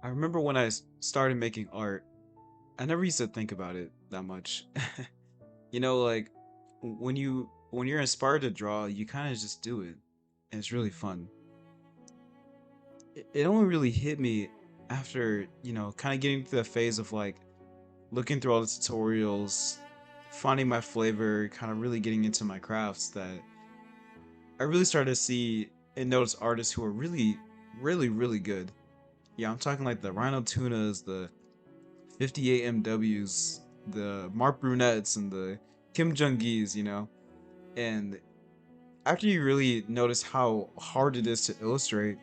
I remember when started making art, I never used to think about it that much. Like when you're inspired to draw, you kind of just do it, and it's really fun. It only really hit me after, kind of getting to the phase of like looking through all the tutorials, finding my flavor, kind of really getting into my crafts that I really started to see and notice artists who are really, really, really good. Yeah, I'm talking like the Rhino Tunas, the 58 MWs, the Mark Brunettes, and the Kim Jung Gis, And after you really notice how hard it is to illustrate,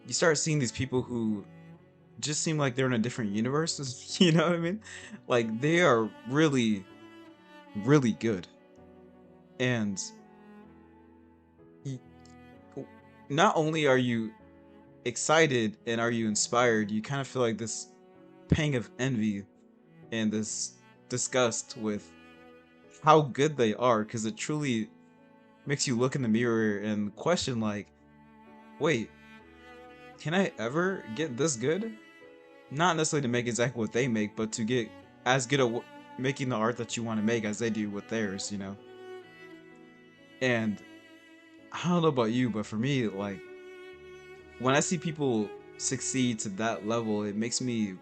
you start seeing these people who just seem like they're in a different universe. You know what I mean? Like they are really, really good. And y- not only are you excited and are you inspired, you kind of feel like this pang of envy and this disgust with how good they are because it truly makes you look in the mirror and question like, wait, can I ever get this good? Not necessarily to make exactly what they make, but to get as good at making the art that you want to make as they do with theirs. And I don't know about you, but for me, like when I see people succeed to that level, it makes me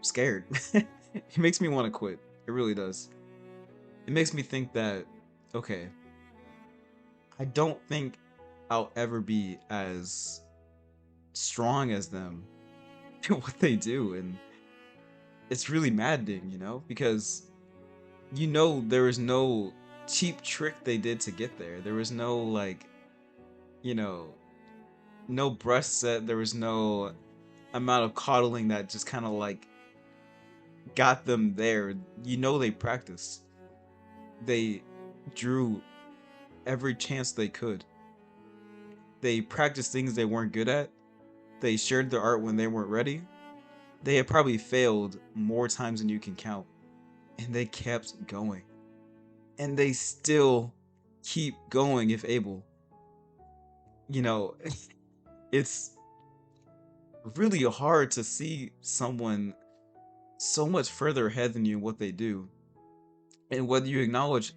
scared. It makes me want to quit. It really does. It makes me think that, okay, I don't think I'll ever be as strong as them what they do. And it's really maddening, because there was no cheap trick they did to get there. There was no like, you know, no brush set, there was no amount of coddling that just kind of like got them there. They practiced. They drew every chance they could. They practiced things they weren't good at. They shared their art when they weren't ready. They had probably failed more times than you can count. And they kept going. And they still keep going if able. You know, it's really hard to see someone so much further ahead than you in what they do. And whether you acknowledge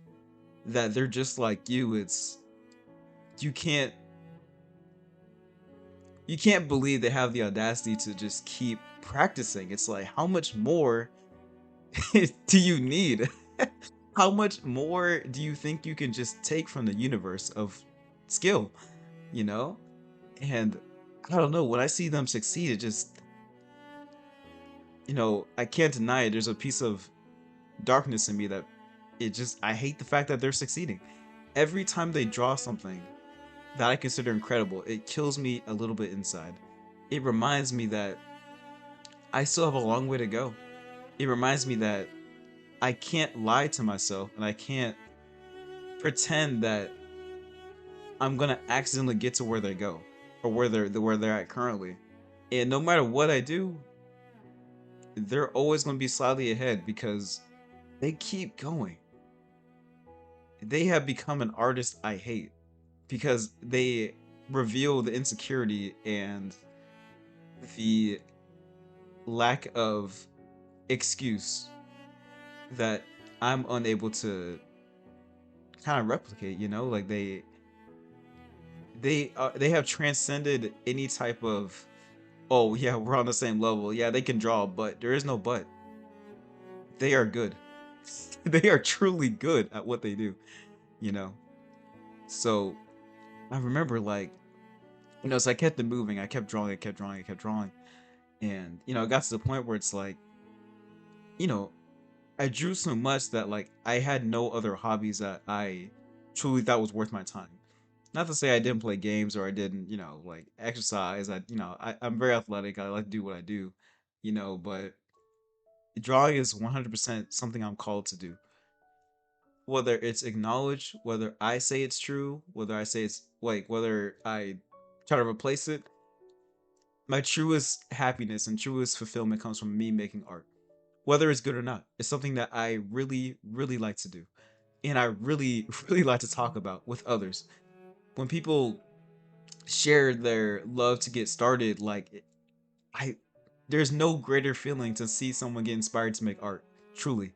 that they're just like you, it's you can't you can't believe they have the audacity to just keep practicing. It's like how much more do you need? How much more do you think you can just take from the universe of skill, you know? And I don't know, when I see them succeed, it just, I can't deny it. There's a piece of darkness in me that I hate the fact that they're succeeding. Every time they draw something that I consider incredible, it kills me a little bit inside. It reminds me that I still have a long way to go. It reminds me that I can't lie to myself and I can't pretend that I'm gonna accidentally get to where they go or where they're at currently. And no matter what I do, they're always gonna be slightly ahead because they keep going. They have become an artist I hate because they reveal the insecurity and the lack of excuse that I'm unable to kind of replicate, like they have transcended any type of, oh yeah, we're on the same level. Yeah, they can draw, but there is no but. They are good. They are truly good at what they do, you know. So I remember like, so I kept it moving. I kept drawing, I kept drawing, I kept drawing. And, it got to the point where it's like, you know, I drew so much that like I had no other hobbies that I truly thought was worth my time. Not to say I didn't play games or I didn't, like exercise. I'm very athletic. I like to do what I do, but drawing is 100% something I'm called to do. Whether it's acknowledged, whether I say it's true, whether I say it's like, whether I try to replace it, my truest happiness and truest fulfillment comes from me making art. Whether it's good or not, it's something that I really, really like to do. And I really, really like to talk about with others. When people share their love to get started, like I there's no greater feeling to see someone get inspired to make art, truly.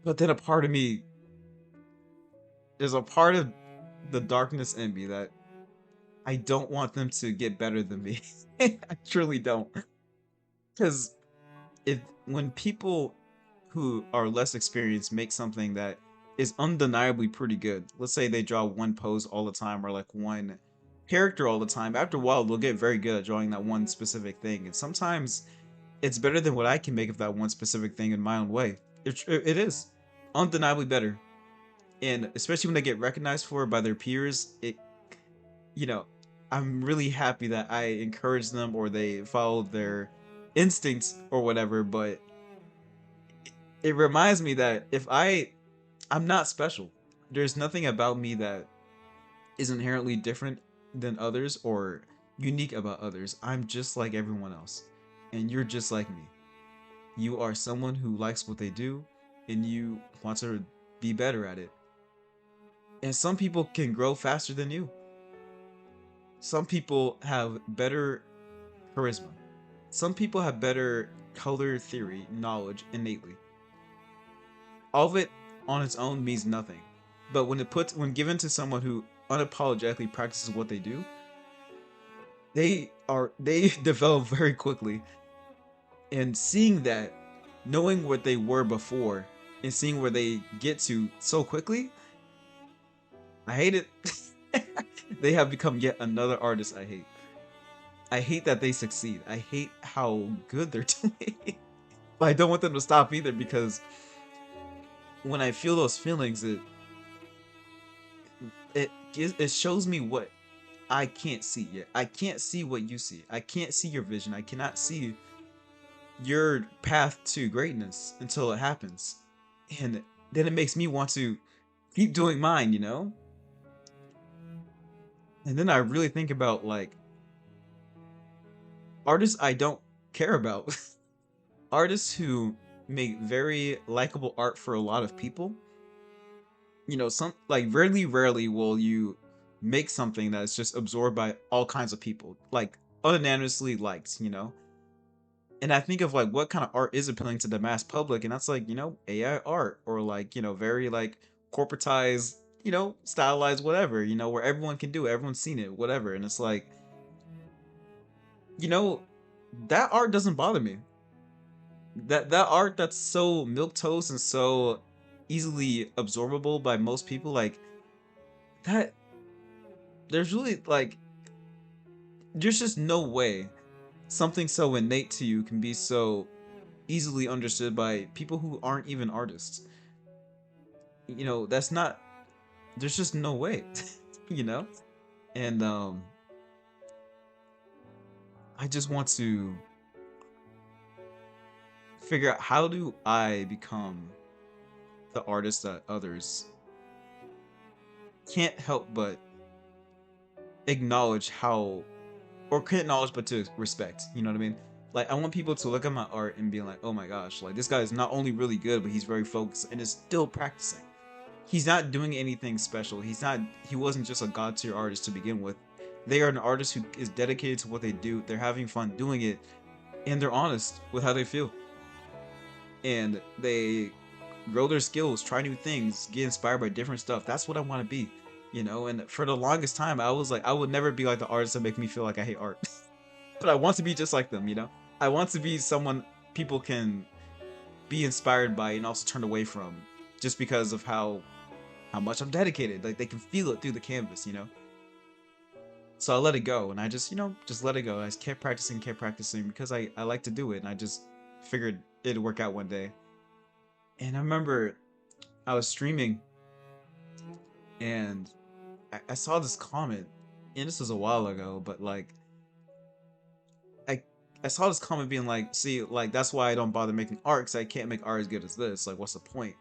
But then a part of me, there's a part of the darkness in me that I don't want them to get better than me. I truly don't. Because if when people who are less experienced make something that is undeniably pretty good, let's say they draw one pose all the time or like one character all the time, after a while they'll get very good at drawing that one specific thing. And sometimes it's better than what I can make of that one specific thing in my own way. It is undeniably better. And especially when they get recognized for it by their peers, you know, I'm really happy that I encouraged them or they followed their instincts or whatever, but it reminds me that if I'm not special. There's nothing about me that is inherently different than others or unique about others. I'm just like everyone else. And you're just like me. You are someone who likes what they do and you want to be better at it. And some people can grow faster than you. Some people have better charisma. Some people have better color theory knowledge innately. All of it on its own means nothing. But when given to someone who unapologetically practices what they do, they develop very quickly. And seeing that, knowing what they were before, and seeing where they get to so quickly, I hate it. They have become yet another artist I hate. I hate that they succeed. I hate how good they're doing. But I don't want them to stop either because when I feel those feelings, it shows me what I can't see yet. I can't see what you see. I can't see your vision. I cannot see your path to greatness until it happens. And then it makes me want to keep doing mine, you know? And then I really think about like artists I don't care about. Artists who make very likable art for a lot of people. You know, some like rarely will you make something that's just absorbed by all kinds of people, like unanimously liked, you know? And I think of like what kind of art is appealing to the mass public, and that's like, you know, AI art or like, you know, very like corporatized, you know, stylized whatever, you know, where everyone can do it, everyone's seen it, whatever. And it's like, you know, that art doesn't bother me. That art that's so milk toast and so easily absorbable by most people, like that there's really like there's just no way something so innate to you can be so easily understood by people who aren't even artists. You know, that's not there's just no way, you know? And I just want to figure out how do I become the artist that others can't help but acknowledge how or can't acknowledge but to respect, you know what I mean? Like I want people to look at my art and be like, "Oh my gosh, like this guy is not only really good, but he's very focused and is still practicing." He's not doing anything special. He wasn't just a god tier artist to begin with. They are an artist who is dedicated to what they do. They're having fun doing it and they're honest with how they feel. And they grow their skills, try new things, get inspired by different stuff. That's what I want to be, you know? And for the longest time, I was like, I would never be like the artists that make me feel like I hate art. But I want to be just like them, you know? I want to be someone people can be inspired by and also turn away from just because of how much I'm dedicated. Like they can feel it through the canvas, you know? So I let it go and I just, you know, just let it go. I just kept practicing because I like to do it and I just figured it'd work out one day. And I remember I was streaming and I saw this comment, and this was a while ago, but like I I saw this comment being like, see, like that's why I don't bother making art because I can't make art as good as this. Like, what's the point?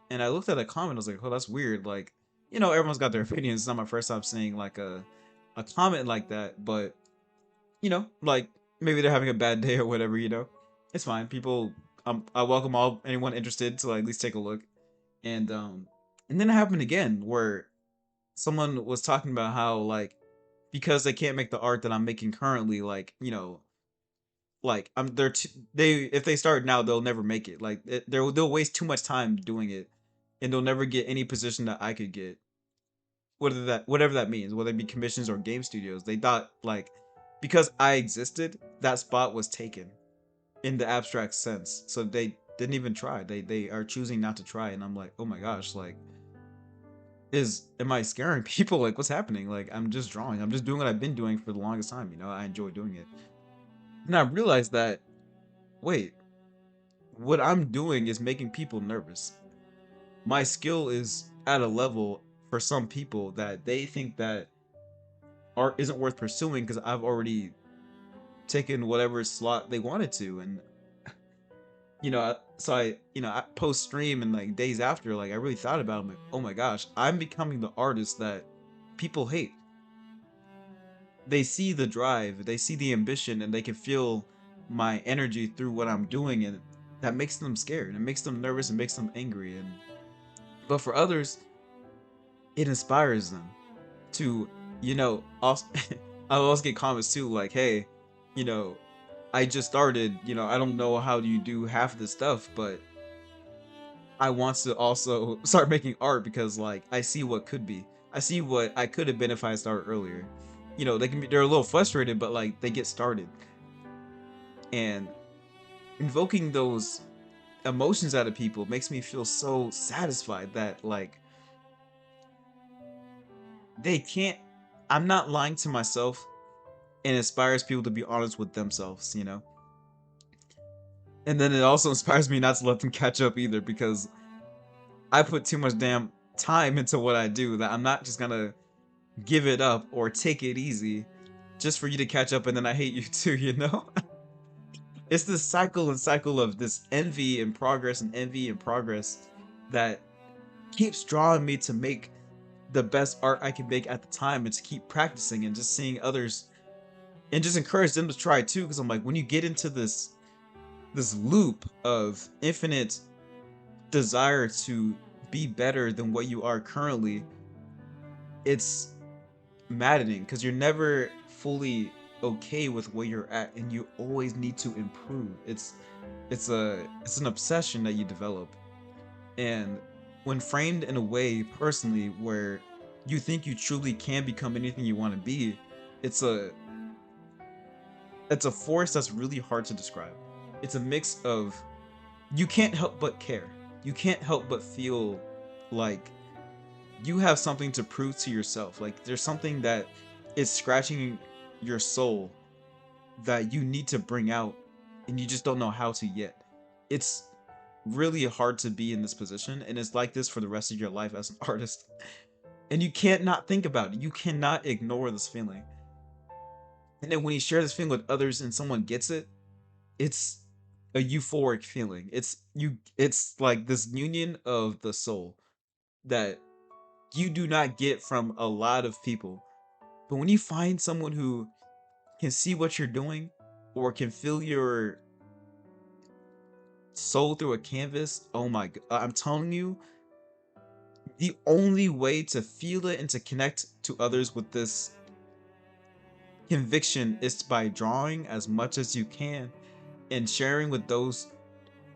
And I looked at the comment, I was like, oh, that's weird. Like, you know, everyone's got their opinions. It's not my first time seeing like a comment like that, but you know, like maybe they're having a bad day or whatever. You know, it's fine. People, I welcome all anyone interested to like, at least take a look. And and then it happened again where someone was talking about how like because they can't make the art that I'm making currently, like, like they're they if they start now, they'll never make it. Like they'll waste too much time doing it, and they'll never get any position that I could get. Whatever that means, whether it be commissions or game studios, they thought like because I existed, that spot was taken in the abstract sense. So they didn't even try. They are choosing not to try, and I'm like, oh my gosh, like is am I scaring people? Like what's happening? Like I'm just drawing. I'm just doing what I've been doing for the longest time. I enjoy doing it. And I realized that wait, what I'm doing is making people nervous. My skill is at a level for some people that they think that art isn't worth pursuing because I've already taken whatever slot they wanted to. And so I post stream and like days after, like I really thought about it. I'm like, oh my gosh, I'm becoming the artist that people hate. They see the drive, they see the ambition, and they can feel my energy through what I'm doing, and that makes them scared. It makes them nervous. It makes them angry. And but for others, it inspires them to, also I also get comments too, like, hey, you know, I just started, I don't know how you do half of this stuff, but I want to also start making art because like I see what could be. I see what I could have been if I started earlier. They're a little frustrated, but like they get started. And invoking those emotions out of people makes me feel so satisfied that like they can't I'm not lying to myself, and inspires people to be honest with themselves. And then it also inspires me not to let them catch up either because I put too much damn time into what I do that I'm not just gonna give it up or take it easy just for you to catch up and then I hate you too. It's this cycle and cycle of this envy and progress that keeps drawing me to make the best art I can make at the time and to keep practicing and just seeing others and just encourage them to try too because I'm like when you get into this loop of infinite desire to be better than what you are currently, it's maddening because you're never fully okay with where you're at and you always need to improve. It's an obsession that you develop. And when framed in a way personally where you think you truly can become anything you want to be, it's a it's a force that's really hard to describe. It's a mix of you can't help but care. You can't help but feel like you have something to prove to yourself. Like there's something that is scratching your soul that you need to bring out and you just don't know how to yet. It's really hard to be in this position and it's like this for the rest of your life as an artist. And you can't not think about it. You cannot ignore this feeling. And then when you share this feeling with others and someone gets it, it's a euphoric feeling. It's like this union of the soul that you do not get from a lot of people. But when you find someone who can see what you're doing or can feel your soul through a canvas, oh my god, I'm telling you, the only way to feel it and to connect to others with this conviction is by drawing as much as you can and sharing with those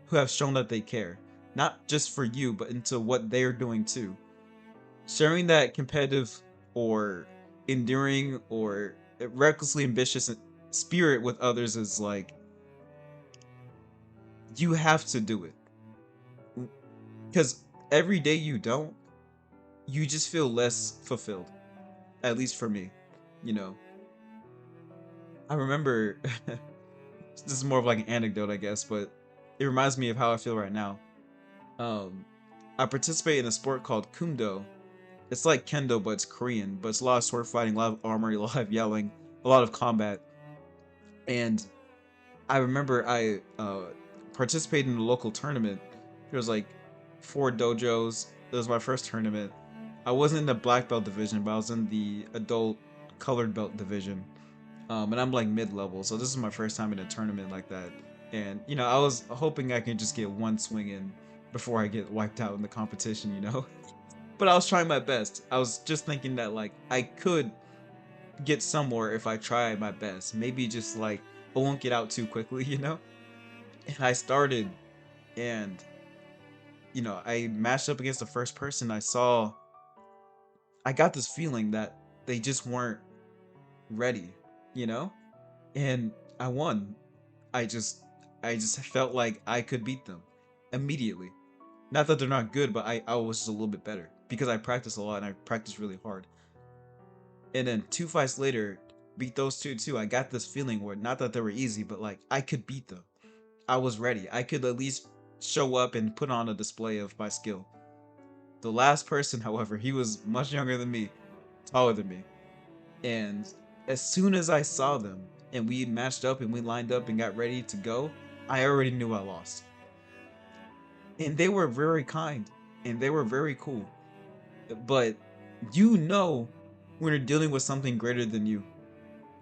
who have shown that they care, not just for you, but into what they're doing too. Sharing that competitive or enduring or recklessly ambitious spirit with others is like you have to do it because every day you don't, you just feel less fulfilled. At least for me, you know. I remember this is more of like an anecdote, I guess, but it reminds me of how I feel right now. Um, I participate in a sport called Kumdo. It's like Kendo, but it's Korean. But it's a lot of sword fighting, a lot of armor, a lot of yelling, a lot of combat. And I remember I participated in a local tournament. There was like 4 dojos. It was my first tournament. I wasn't in the black belt division, but I was in the adult colored belt division. And I'm like mid level, so this is my first time in a tournament like that. And I was hoping I could just get one swing in before I get wiped out in the competition. But I was trying my best. I was just thinking that like I could get somewhere if I try my best. Maybe just like I won't get out too quickly, you know? And I started, and I matched up against the first person. I got this feeling that they just weren't ready, you know? And I won. I just I just felt like I could beat them immediately. Not that they're not good, but I was just a little bit better because I practiced a lot and I practiced really hard. And then two fights later, beat those two too. I got this feeling where not that they were easy, but like I could beat them. I was ready. I could at least show up and put on a display of my skill. The last person, however, he was much younger than me, taller than me. And as soon as I saw them and we matched up and we lined up and got ready to go, I already knew I lost. And they were very kind and they were very cool. But when you're dealing with something greater than you,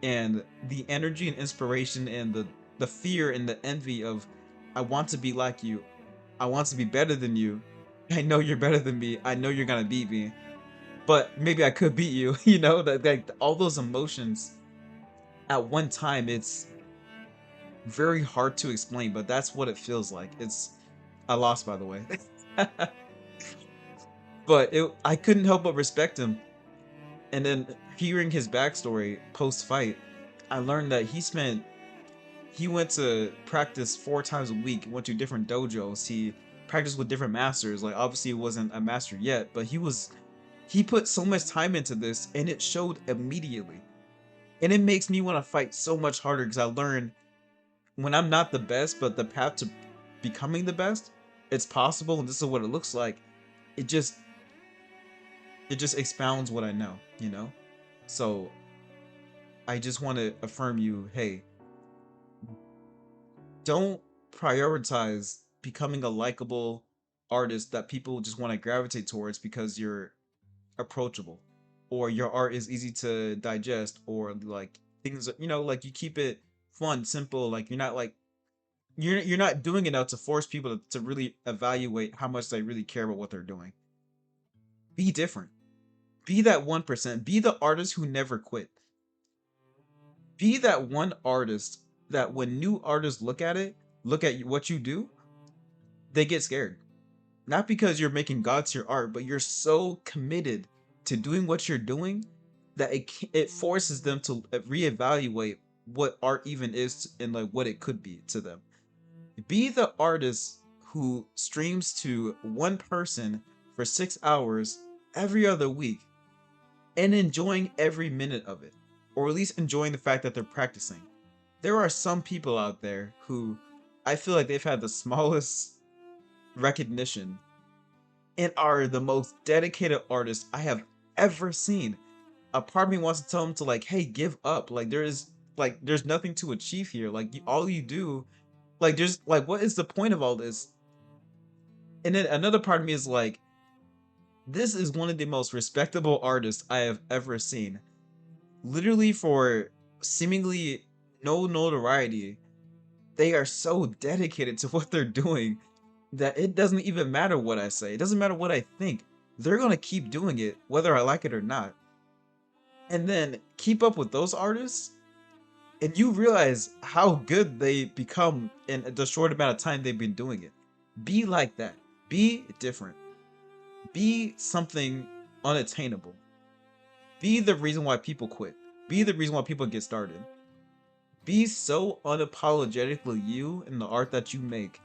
and the energy and inspiration and the fear and the envy of I want to be like you, I want to be better than you. I know you're better than me. I know you're gonna beat me, but maybe I could beat you. That like all those emotions at one time, it's very hard to explain, but that's what it feels like. I lost, by the way. But I couldn't help but respect him. And then hearing his backstory post fight, I learned that he went to practice 4 times a week, went to different dojos. He practiced with different masters. Like obviously he wasn't a master yet, but he put so much time into this and it showed immediately. And it makes me want to fight so much harder because I learned when I'm not the best, but the path to becoming the best, it's possible and this is what it looks like. It just expounds what I know. So I just want to affirm you, hey, don't prioritize becoming a likable artist that people just want to gravitate towards because you're approachable or your art is easy to digest or like things like you keep it fun, simple, like you're not doing it now to force people to really evaluate how much they really care about what they're doing. Be different. Be that 1%. Be the artist who never quit. Be that one artist that when new artists look at what you do, they get scared. Not because you're making god tier art, but you're so committed to doing what you're doing that it forces them to reevaluate what art even is and like what it could be to them. Be the artist who streams to one person for 6 hours every other week and enjoying every minute of it, or at least enjoying the fact that they're practicing. There are some people out there who I feel like they've had the smallest recognition and are the most dedicated artists I have ever seen. A part of me wants to tell them to like, hey, give up. There's nothing to achieve here. Like all you do, like there's like what is the point of all this? And then another part of me is like, this is one of the most respectable artists I have ever seen. Literally for seemingly no notoriety, they are so dedicated to what they're doing that it doesn't even matter what I say. It doesn't matter what I think. They're gonna keep doing it whether I like it or not. And then keep up with those artists, and you realize how good they become in the short amount of time they've been doing it. Be like that. Be different. Be something unattainable. Be the reason why people quit. Be the reason why people get started. Be so unapologetically you in the art that you make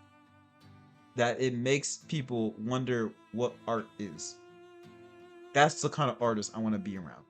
that it makes people wonder what art is. That's the kind of artist I want to be around.